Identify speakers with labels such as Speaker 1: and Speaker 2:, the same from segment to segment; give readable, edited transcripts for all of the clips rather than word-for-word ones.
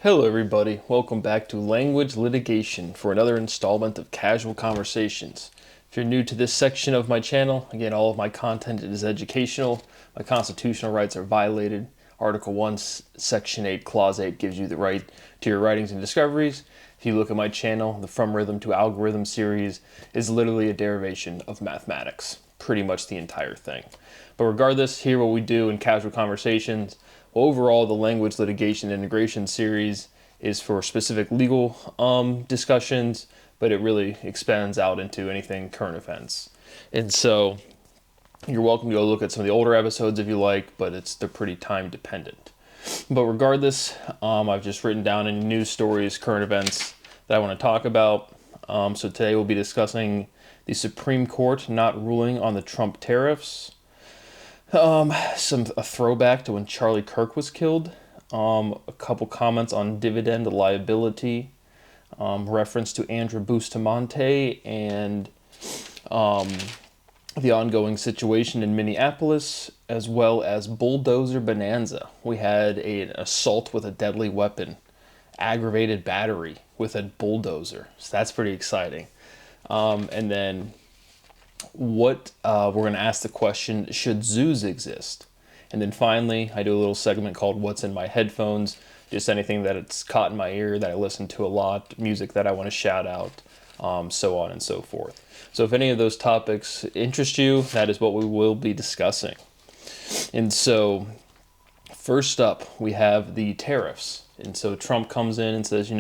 Speaker 1: Hello everybody, welcome back to Language Litigation for another installment of Casual Conversations. If you're new to this section of my channel, again, all of my content is educational. My constitutional rights are violated. Article 1, Section 8, Clause 8 gives you the right to your writings and discoveries. If you look at my channel, the From Rhythm to Algorithm series is literally a derivation of mathematics. Pretty much the entire thing. But regardless, here what we do in Casual Conversations. Overall, the Language Litigation Integration series is for specific legal discussions, but it really expands out into anything current events. And so you're welcome to go look at some of the older episodes if you like, but they're pretty time dependent. But regardless, I've just written down any news stories, current events that I want to talk about. So today we'll be discussing the Supreme Court not ruling on the Trump tariffs. A throwback to when Charlie Kirk was killed. A couple comments on dividend liability. Reference to Andrew Bustamante and the ongoing situation in Minneapolis, as well as Bulldozer Bonanza. We had an assault with a deadly weapon, aggravated battery with a bulldozer. So that's pretty exciting. And then we're going to ask the question, should zoos exist? And then finally, I do a little segment called What's in My Headphones, just anything that it's caught in my ear that I listen to a lot, music that I want to shout out, so on and so forth. So if any of those topics interest you, that is what we will be discussing. And so first up, we have the tariffs. And so Trump comes in and says,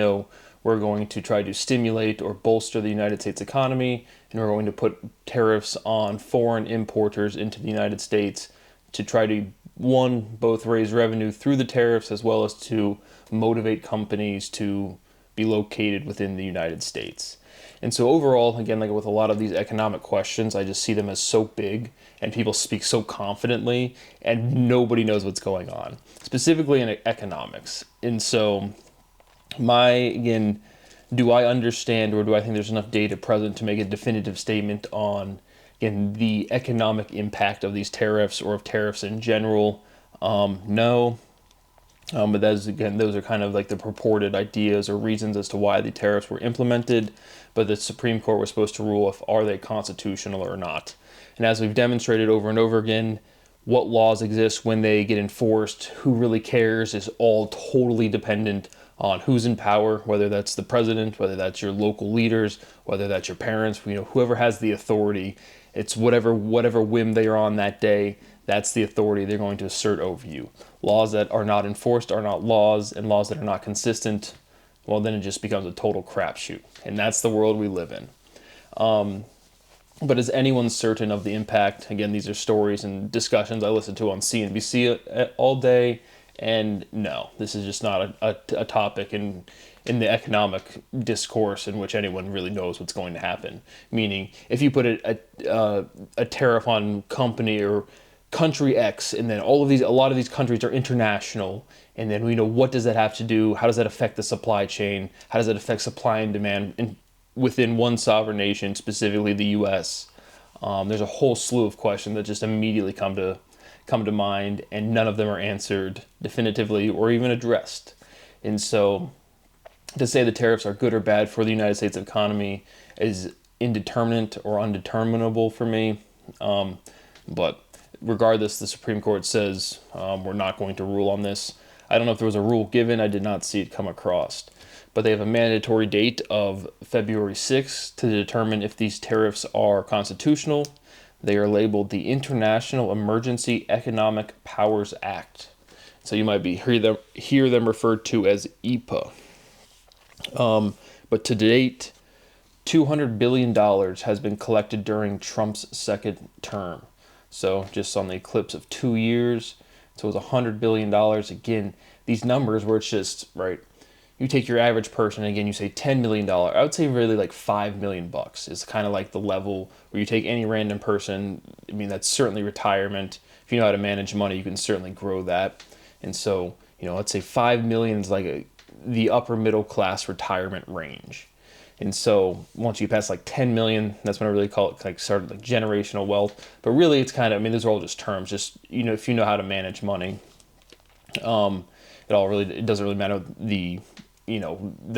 Speaker 1: we're going to try to stimulate or bolster the United States economy, and we're going to put tariffs on foreign importers into the United States to try to, both raise revenue through the tariffs as well as to motivate companies to be located within the United States. And so overall, again, like with a lot of these economic questions, I just see them as so big and people speak so confidently and nobody knows what's going on, specifically in economics. And so do I understand or do I think there's enough data present to make a definitive statement on, the economic impact of these tariffs or of tariffs in general? No. But those are kind of like the purported ideas or reasons as to why the tariffs were implemented. But the Supreme Court was supposed to rule if are they constitutional or not. And as we've demonstrated over and over again, what laws exist, when they get enforced, who really cares, is all totally dependent on who's in power, whether that's the president, whether that's your local leaders, whether that's your parents, whoever has the authority. It's whatever whim they are on that day, that's the authority they're going to assert over you. Laws that are not enforced are not laws, and laws that are not consistent, well, then it just becomes a total crapshoot. And that's the world we live in. But is anyone certain of the impact? Again, these are stories and discussions I listen to on CNBC all day. And no, this is just not a topic in the economic discourse in which anyone really knows what's going to happen. Meaning, if you put a tariff on company or country X, and then a lot of these countries are international, and then what does that have to do? How does that affect the supply chain? How does that affect supply and demand within one sovereign nation, specifically the U.S.? There's a whole slew of questions that just immediately come to mind, and none of them are answered definitively or even addressed. And so to say the tariffs are good or bad for the United States economy is indeterminate or undeterminable for me. But regardless, the Supreme Court says we're not going to rule on this. I don't know if there was a rule given. I did not see it come across. But they have a mandatory date of February 6th to determine if these tariffs are constitutional. They are labeled the International Emergency Economic Powers Act. So you might hear them referred to as EPA. But to date, $200 billion has been collected during Trump's second term. So just on the eclipse of 2 years, so it was $100 billion. Again, these numbers where it's just, right, you take your average person, again, you say $10 million. I would say really like $5 million is kind of like the level where you take any random person. I mean, that's certainly retirement. If you know how to manage money, you can certainly grow that. And so, let's say 5 million is like the upper middle class retirement range. And so once you pass like 10 million, that's when I really call it like sort of like generational wealth. But really it's kind of, those are all just terms, just, if you know how to manage money. It doesn't really matter the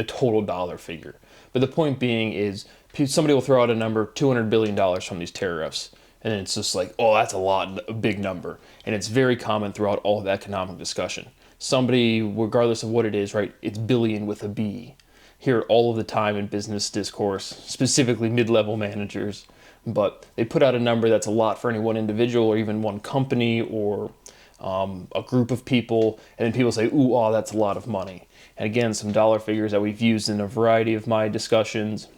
Speaker 1: total dollar figure. But the point being is somebody will throw out a number, $200 billion from these tariffs. And it's just like, oh, that's a big number. And it's very common throughout all of economic discussion. Somebody, regardless of what it is, right, it's billion with a B. Hear it all of the time in business discourse, specifically mid-level managers. But they put out a number that's a lot for any one individual or even one company or a group of people. And then people say, ooh, oh, that's a lot of money. And again, some dollar figures that we've used in a variety of my discussions.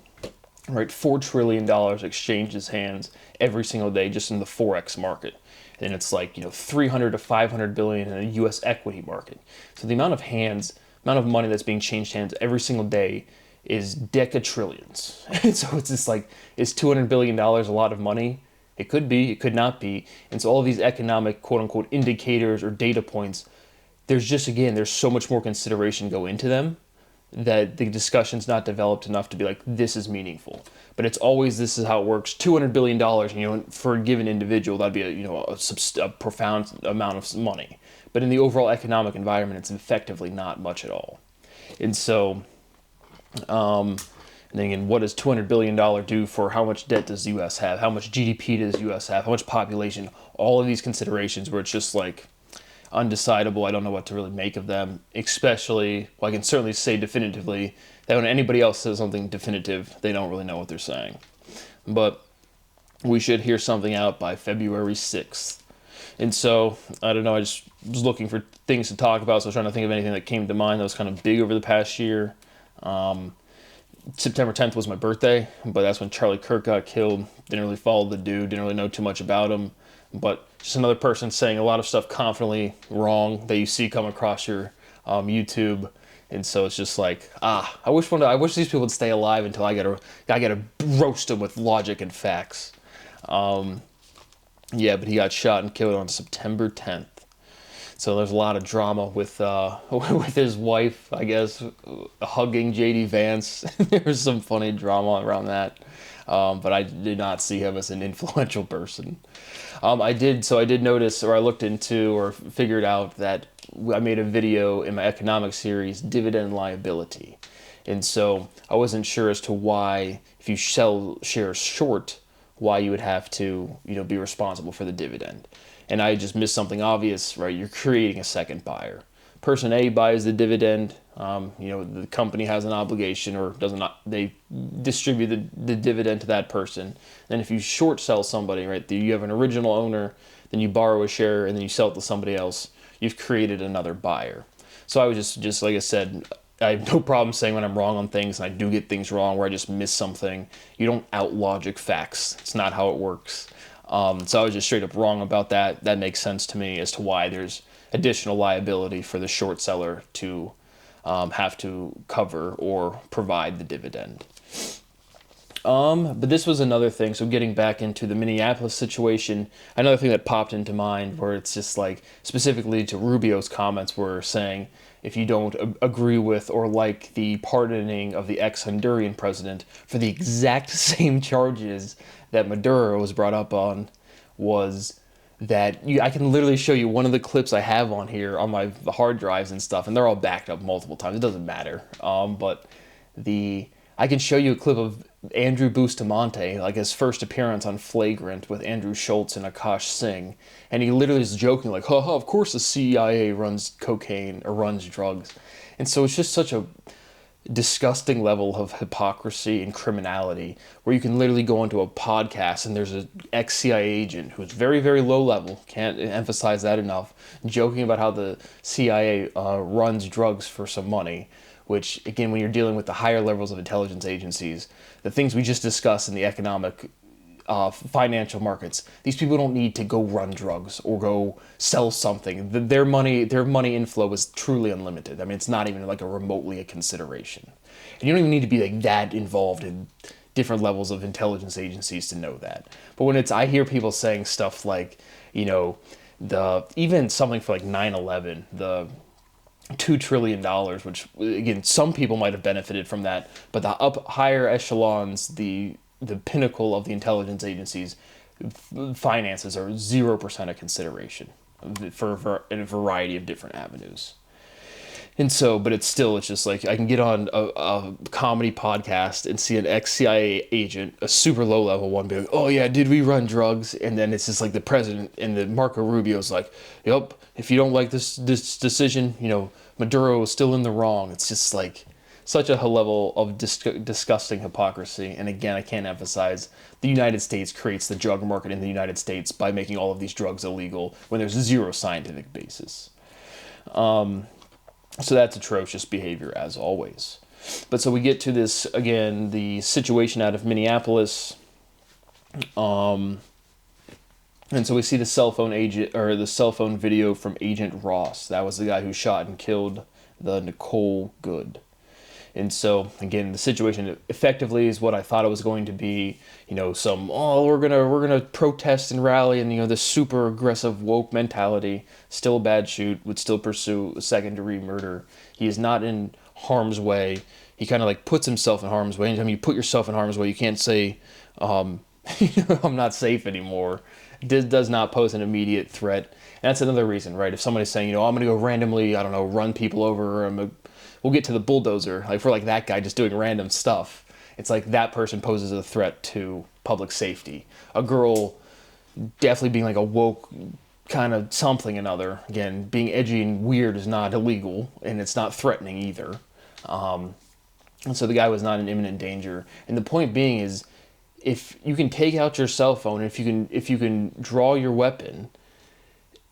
Speaker 1: Right, $4 trillion exchanges hands every single day just in the Forex market. And it's like, 300 to 500 billion in a US equity market. So the amount of money that's being changed hands every single day is decatrillions. And so it's just like, is $200 billion a lot of money? It could be, it could not be. And so all of these economic, quote unquote, indicators or data points, there's so much more consideration go into them that the discussion's not developed enough to be like, this is meaningful. But it's always, this is how it works. $200 billion, for a given individual, that'd be a profound amount of money. But in the overall economic environment, it's effectively not much at all. And so, and then again, what does $200 billion do for how much debt does the U.S. have? How much GDP does the U.S. have? How much population? All of these considerations where it's just like, undecidable. I don't know what to really make of them, especially, well, I can certainly say definitively that when anybody else says something definitive, they don't really know what they're saying. But we should hear something out by February 6th. And so, I don't know, I just was looking for things to talk about, so I was trying to think of anything that came to mind that was kind of big over the past year. September 10th was my birthday, but that's when Charlie Kirk got killed. Didn't really follow the dude, didn't really know too much about him. But just another person saying a lot of stuff confidently wrong that you see come across your YouTube, and so it's just like, I wish these people would stay alive until I gotta roast them with logic and facts. But he got shot and killed on September 10th. So there's a lot of drama with with his wife, I guess, hugging JD Vance. There was some funny drama around that. But I did not see him as an influential person. I did notice, or I looked into, or figured out that I made a video in my economics series, dividend liability. And so I wasn't sure as to why, if you sell shares short, why you would have to, be responsible for the dividend. And I just missed something obvious, right? You're creating a second buyer. Person A buys the dividend. The company has an obligation, or does not. They distribute the dividend to that person. Then if you short sell somebody, right? You have an original owner, then you borrow a share, and then you sell it to somebody else. You've created another buyer. So I was just like I said, I have no problem saying when I'm wrong on things, and I do get things wrong where I just miss something. You don't out-logic facts. It's not how it works. So I was just straight up wrong about that. That makes sense to me as to why there's additional liability for the short seller to have to cover or provide the dividend. But this was another thing. So getting back into the Minneapolis situation, another thing that popped into mind where it's just like specifically to Rubio's comments were saying, if you don't agree with or like the pardoning of the ex-Honduran president for the exact same charges that Maduro was brought up on, was that I can literally show you one of the clips I have on here on my hard drives and stuff, and they're all backed up multiple times. It doesn't matter. But I can show you a clip of Andrew Bustamante, like his first appearance on Flagrant with Andrew Schultz and Akash Singh, and he literally is joking like, haha, of course the CIA runs cocaine or runs drugs. And so it's just such a disgusting level of hypocrisy and criminality where you can literally go onto a podcast and there's an ex-CIA agent who's very, very low level, can't emphasize that enough, joking about how the CIA runs drugs for some money, which, again, when you're dealing with the higher levels of intelligence agencies, the things we just discussed in the economic financial markets, these people don't need to go run drugs or go sell something. Their money inflow is truly unlimited. I mean, it's not even like a remotely a consideration. And you don't even need to be like that involved in different levels of intelligence agencies to know that. But when I hear people saying stuff like, even something for like 9/11, the $2 trillion, which again, some people might have benefited from that, but the higher echelons, the pinnacle of the intelligence agencies, finances are 0% of consideration for a variety of different avenues. And so, but it's just like I can get on a comedy podcast and see an ex-CIA agent, a super low-level one, be like, "Oh yeah, did we run drugs?" And then it's just like the president and the Marco Rubio's like, "Yep, if you don't like this decision, Maduro is still in the wrong." It's just like such a level of disgusting hypocrisy. And again, I can't emphasize the United States creates the drug market in the United States by making all of these drugs illegal when there's zero scientific basis. So that's atrocious behavior as always. But so we get to this again, the situation out of Minneapolis, and so we see the cell phone agent or the cell phone video from Agent Ross. That was the guy who shot and killed the Nicole Good. And so again, the situation effectively is what I thought it was going to be. We're gonna protest and rally, and this super aggressive woke mentality. Still a bad shoot, would still pursue a second-degree murder. He is not in harm's way. He kind of like puts himself in harm's way. Anytime you put yourself in harm's way, you can't say, I'm not safe anymore. This does not pose an immediate threat. And that's another reason, right? If somebody's saying, I'm gonna go randomly, I don't know, run people over, we'll get to the bulldozer. Like, for like that guy just doing random stuff, it's like that person poses a threat to public safety. A girl definitely being like a woke kind of something another. Again, being edgy and weird is not illegal, and it's not threatening either. And so the guy was not in imminent danger. And the point being is, if you can take out your cell phone, if you can draw your weapon,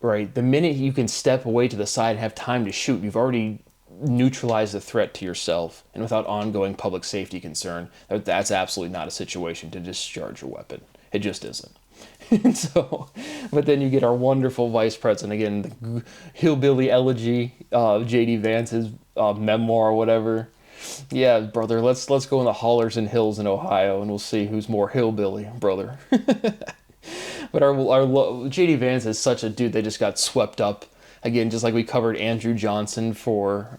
Speaker 1: right, the minute you can step away to the side and have time to shoot, you've already neutralized the threat to yourself, and without ongoing public safety concern, that's absolutely not a situation to discharge your weapon. It just isn't. And so, but then you get our wonderful vice president, again, the hillbilly elegy, J.D. Vance's memoir or whatever. Yeah, brother, let's go in the hollers and hills in Ohio, and we'll see who's more hillbilly, brother. But our J.D. Vance is such a dude that just got swept up. Again, just like we covered Andrew Johnson for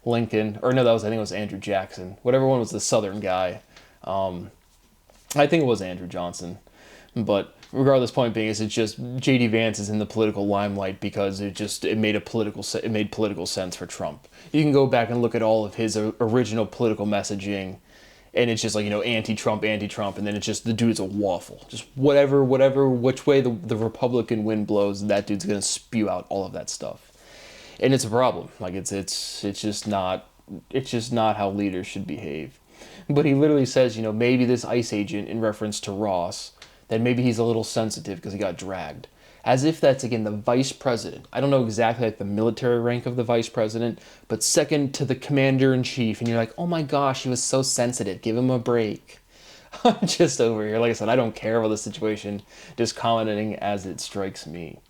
Speaker 1: Lincoln, or no, I think it was Andrew Jackson. Whatever one was the Southern guy. I think it was Andrew Johnson. But regardless, point being is it's just J.D. Vance is in the political limelight because it made political sense for Trump. You can go back and look at all of his original political messaging, and it's just like, anti-Trump, and then it's just the dude's a waffle. Just whatever, which way the Republican wind blows, that dude's gonna spew out all of that stuff, and it's a problem. Like it's just not how leaders should behave. But he literally says, maybe this ICE agent, in reference to Ross, that maybe he's a little sensitive because he got dragged. As if that's, again, the vice president. I don't know exactly like the military rank of the vice president, but second to the commander-in-chief. And you're like, oh my gosh, he was so sensitive. Give him a break. I'm just over here. Like I said, I don't care about the situation. Just commenting as it strikes me.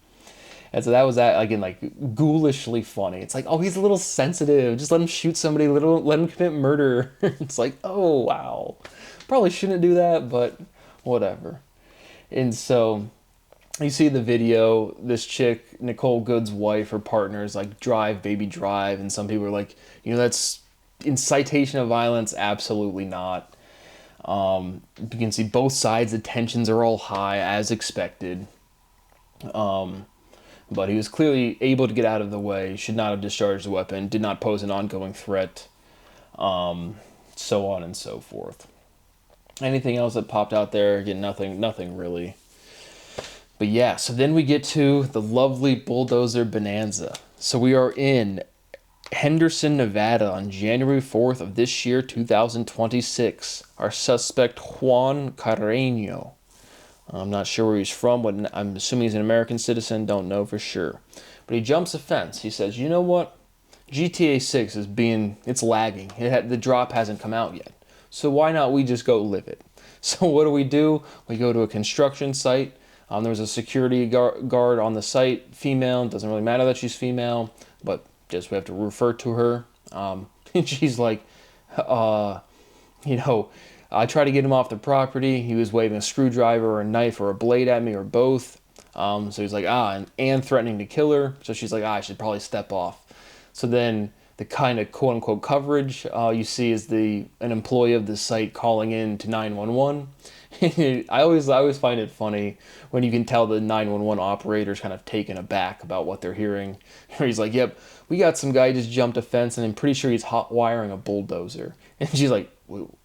Speaker 1: And so that was that, again, like ghoulishly funny. It's like, oh, he's a little sensitive. Just let him shoot somebody. Let him commit murder. It's like, oh, wow. Probably shouldn't do that, but whatever. And so you see the video, this chick, Nicole Good's wife, her partner is like, drive, baby, drive. And some people are like, that's incitation of violence. Absolutely not. You can see both sides, the tensions are all high as expected. But he was clearly able to get out of the way, should not have discharged the weapon, did not pose an ongoing threat, so on and so forth. Anything else that popped out there? Again, nothing really. But yeah, so then we get to the lovely Bulldozer Bonanza. So we are in Henderson, Nevada on January 4th of this year, 2026. Our suspect, Juan Carreño. I'm not sure where he's from. I'm assuming he's an American citizen. Don't know for sure. But he jumps a fence. He says, you know what? GTA 6 it's lagging. The drop hasn't come out yet. So why not we just go live it? So what do? We go to a construction site. There was a security guard on the site, female. It doesn't really matter that she's female, but just we have to refer to her. And she's like, I tried to get him off the property. He was waving a screwdriver or a knife or a blade at me or both. So he's like, and threatening to kill her. So she's like, I should probably step off. So then the kind of quote-unquote coverage you see is an employee of the site calling in to 911. I always find it funny when you can tell the 911 operator's kind of taken aback about what they're hearing. He's like, "Yep, we got some guy just jumped a fence, and I'm pretty sure he's hot wiring a bulldozer." And she's like,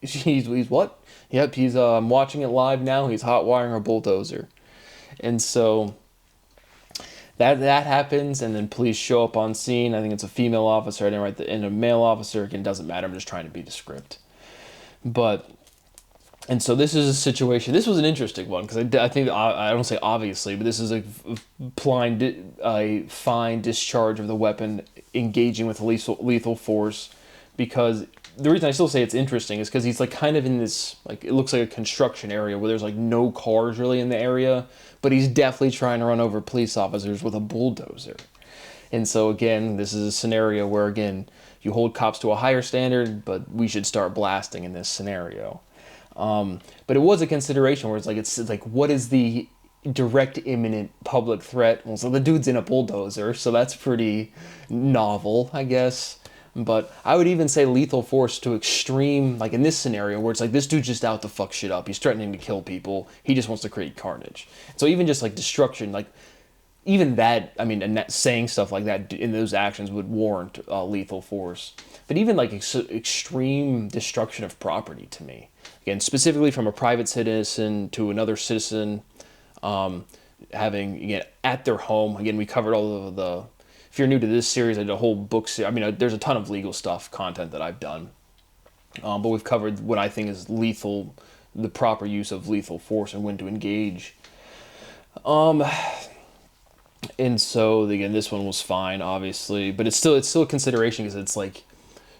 Speaker 1: he's what? Yep, he's I'm watching it live now. He's hot wiring a bulldozer." And so that happens, and then police show up on scene. I think it's a female officer. I didn't write and a male officer. Again, doesn't matter. I'm just trying to be the script. But and so this is a situation. This was an interesting one because I think I don't say obviously, but this is a fine discharge of the weapon engaging with lethal force. Because the reason I still say it's interesting is because he's like kind of in this, like, it looks like a construction area where there's like no cars really in the area, but he's definitely trying to run over police officers with a bulldozer. And so again, this is a scenario where, again, you hold cops to a higher standard, but we should start blasting in this scenario. But it was a consideration where it's like what is the direct imminent public threat? Well, so the dude's in a bulldozer, so that's pretty novel, I guess. But I would even say lethal force to extreme, like in this scenario where it's like this dude's just out to fuck shit up. He's threatening to kill people. He just wants to create carnage. So even just like destruction, like even that, I mean, and that, saying stuff like that in those actions would warrant lethal force. But even like extreme destruction of property to me, again, specifically from a private citizen to another citizen, having, again, at their home. Again, we covered all of the, if you're new to this series, I did a whole book series. I mean, there's a ton of legal stuff, content that I've done. But we've covered what I think is lethal, the proper use of lethal force and when to engage. And so again, this one was fine, obviously, but it's still a consideration because it's like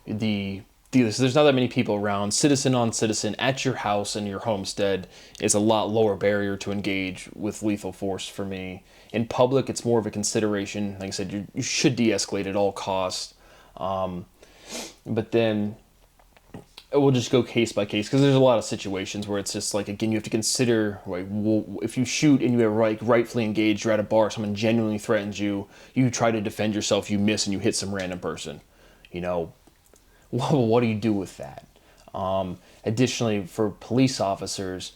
Speaker 1: there's not that many people around. Citizen on citizen at your house and your homestead is a lot lower barrier to engage with lethal force for me. In public, it's more of a consideration. Like I said, you should de-escalate at all costs. But then we'll just go case by case because there's a lot of situations where it's just like, again, you have to consider, like, if you shoot and you are rightfully engaged, you're at a bar, someone genuinely threatens you, you try to defend yourself, you miss, and you hit some random person. You know, what do you do with that? Additionally, for police officers,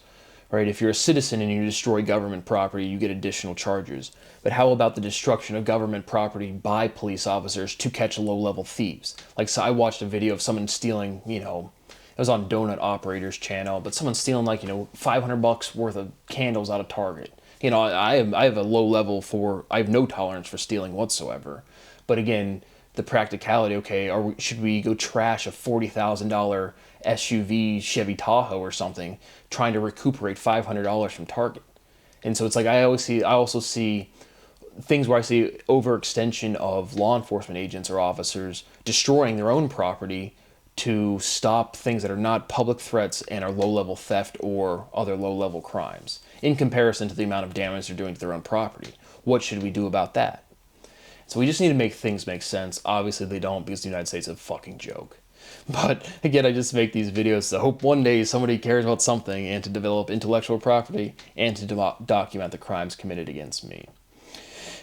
Speaker 1: right, if you're a citizen and you destroy government property, you get additional charges. But how about the destruction of government property by police officers to catch low-level thieves? Like, so I watched a video of someone stealing, it was on Donut Operator's channel, but someone stealing like, $500 worth of candles out of Target. I have a low level I have no tolerance for stealing whatsoever. But again, the practicality, okay, should we go trash a $40,000 SUV Chevy Tahoe or something, trying to recuperate $500 from Target? And so it's like I also see things where I see overextension of law enforcement agents or officers destroying their own property to stop things that are not public threats and are low-level theft or other low-level crimes in comparison to the amount of damage they're doing to their own property. What should we do about that? So we just need to make things make sense. Obviously they don't, because the United States is a fucking joke. But again, I just make these videos to hope one day somebody cares about something and to develop intellectual property and to document the crimes committed against me.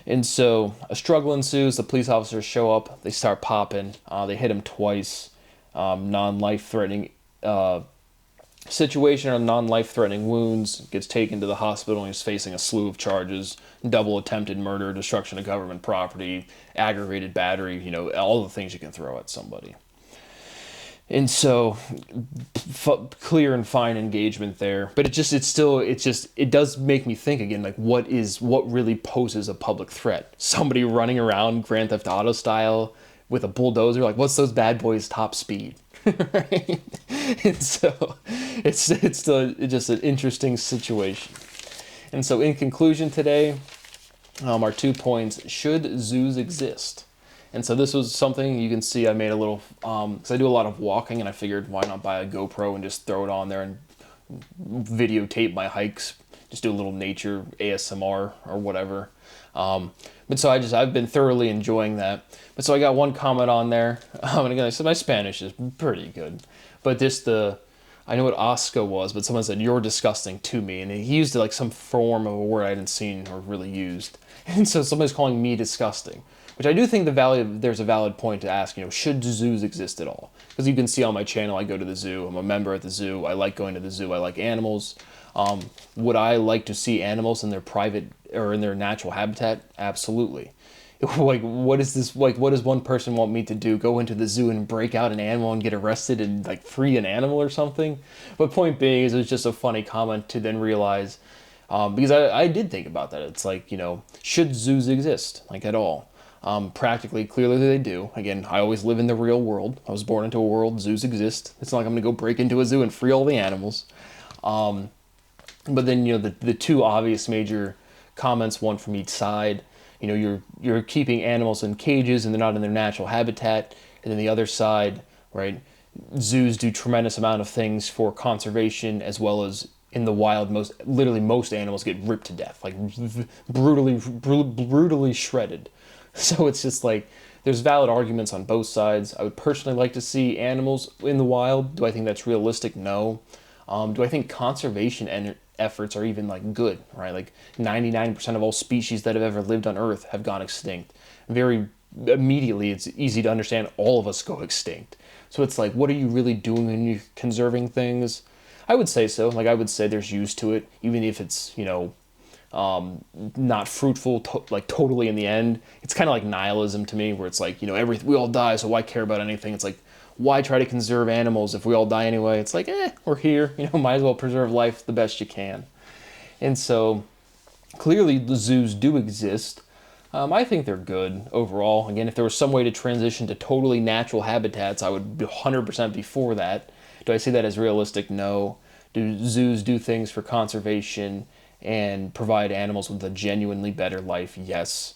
Speaker 1: And so a struggle ensues. The police officers show up. They start popping. They hit him twice. Non-life-threatening situation or non-life-threatening wounds. Gets taken to the hospital and he's facing a slew of charges: double attempted murder, destruction of government property, aggravated battery, all the things you can throw at somebody. And so clear and fine engagement there, but it does make me think again, like what really poses a public threat? Somebody running around Grand Theft Auto style with a bulldozer, like what's those bad boys' top speed? Right? And so it's just an interesting situation. And so in conclusion today, our 2 points: should zoos exist? And so this was something you can see I made a little, because I do a lot of walking, and I figured why not buy a GoPro and just throw it on there and videotape my hikes, just do a little nature ASMR or whatever. But so I've been thoroughly enjoying that. But so I got one comment on there, and again, I said my Spanish is pretty good, but I know what Oscar was, but someone said, "You're disgusting to me," and he used like some form of a word I hadn't seen or really used. And so somebody's calling me disgusting, which I do think there's a valid point to ask, should zoos exist at all? Because you can see on my channel, I go to the zoo. I'm a member at the zoo. I like going to the zoo. I like animals. Would I like to see animals in their private or in their natural habitat? Absolutely. Like, what is this? Like, what does one person want me to do? Go into the zoo and break out an animal and get arrested and like free an animal or something? But point being is, it was just a funny comment to then realize, because I did think about that. It's like, should zoos exist like at all? Practically, clearly they do. Again, I always live in the real world. I was born into a world. Zoos exist. It's not like I'm gonna go break into a zoo and free all the animals. But then, the two obvious major comments, one from each side. You're keeping animals in cages and they're not in their natural habitat. And then the other side, right? Zoos do tremendous amount of things for conservation as well as in the wild. Most animals get ripped to death, like brutally shredded. So it's just like there's valid arguments on both sides. I would personally like to see animals in the wild. Do I think that's realistic? No. Do I think conservation efforts are even like good, right? Like 99% of all species that have ever lived on Earth have gone extinct. Very immediately, it's easy to understand all of us go extinct. So it's like, what are you really doing when you're conserving things? I would say so. Like, I would say there's use to it, even if it's, not fruitful, like totally in the end. It's kind of like nihilism to me, where it's like, we all die, so why care about anything? It's like, why try to conserve animals if we all die anyway? It's like, we're here, might as well preserve life the best you can. And so, clearly the zoos do exist. I think they're good overall. Again, if there was some way to transition to totally natural habitats, I would 100% be for that. Do I see that as realistic? No. Do zoos do things for conservation and provide animals with a genuinely better life? Yes.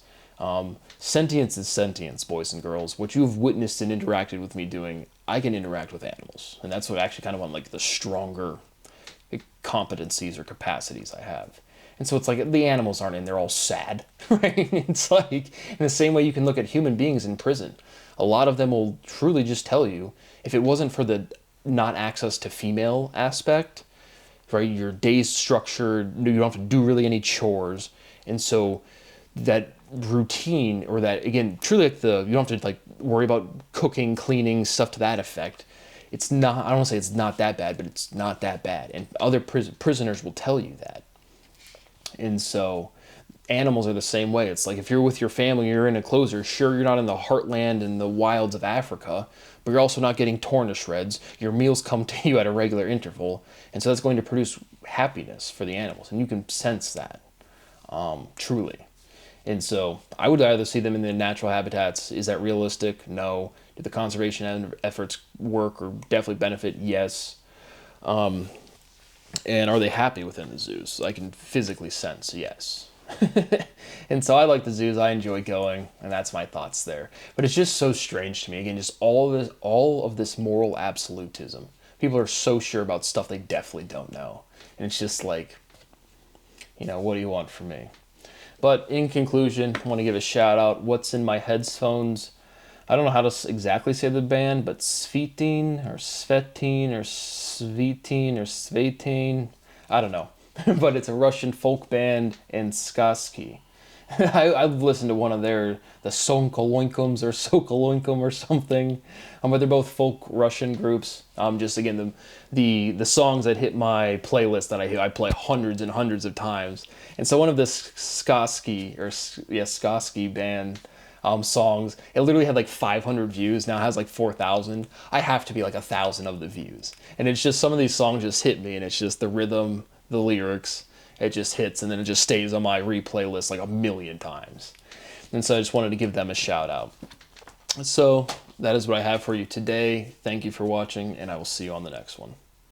Speaker 1: Sentience is sentience, boys and girls. What you've witnessed and interacted with me doing, I can interact with animals. And that's what actually kind of on like the stronger competencies or capacities I have. And so it's like the animals aren't in, they're all sad, right? It's like, in the same way you can look at human beings in prison. A lot of them will truly just tell you, if it wasn't for the not access to female aspect, right, your day's structured, you don't have to do really any chores. And so that routine, or that, again, truly like you don't have to like worry about cooking, cleaning, stuff to that effect. It's not, I don't want to say it's not that bad, but it's not that bad. And other prisoners will tell you that. And so animals are the same way. It's like if you're with your family, you're in a closure, sure, you're not in the heartland and the wilds of Africa, but you're also not getting torn to shreds. Your meals come to you at a regular interval. And so that's going to produce happiness for the animals. And you can sense that, truly. And so I would either see them in their natural habitats. Is that realistic? No. Do the conservation efforts work or definitely benefit? Yes. And are they happy within the zoos? I can physically sense yes. And so I like the zoos. I enjoy going, and that's my thoughts there. But it's just so strange to me. Again, just all of this moral absolutism. People are so sure about stuff they definitely don't know. And it's just like, what do you want from me? But in conclusion, I want to give a shout out. What's in my headphones? I don't know how to exactly say the band, but Svitin or Svetin or Svitin or Svetin. I don't know. But it's a Russian folk band in Skaski. I've listened to one of the Sonkoloinkums or Sokoloinkum or something. But they're both folk Russian groups. Just again, the songs that hit my playlist that I play hundreds and hundreds of times. And so one of this Skaski band songs, it literally had like 500 views. Now it has like 4,000. I have to be like 1,000 of the views. And it's just, some of these songs just hit me, and it's just the rhythm, the lyrics, it just hits, and then it just stays on my replay list like 1,000,000 times. And so I just wanted to give them a shout out. So that is what I have for you today. Thank you for watching, and I will see you on the next one.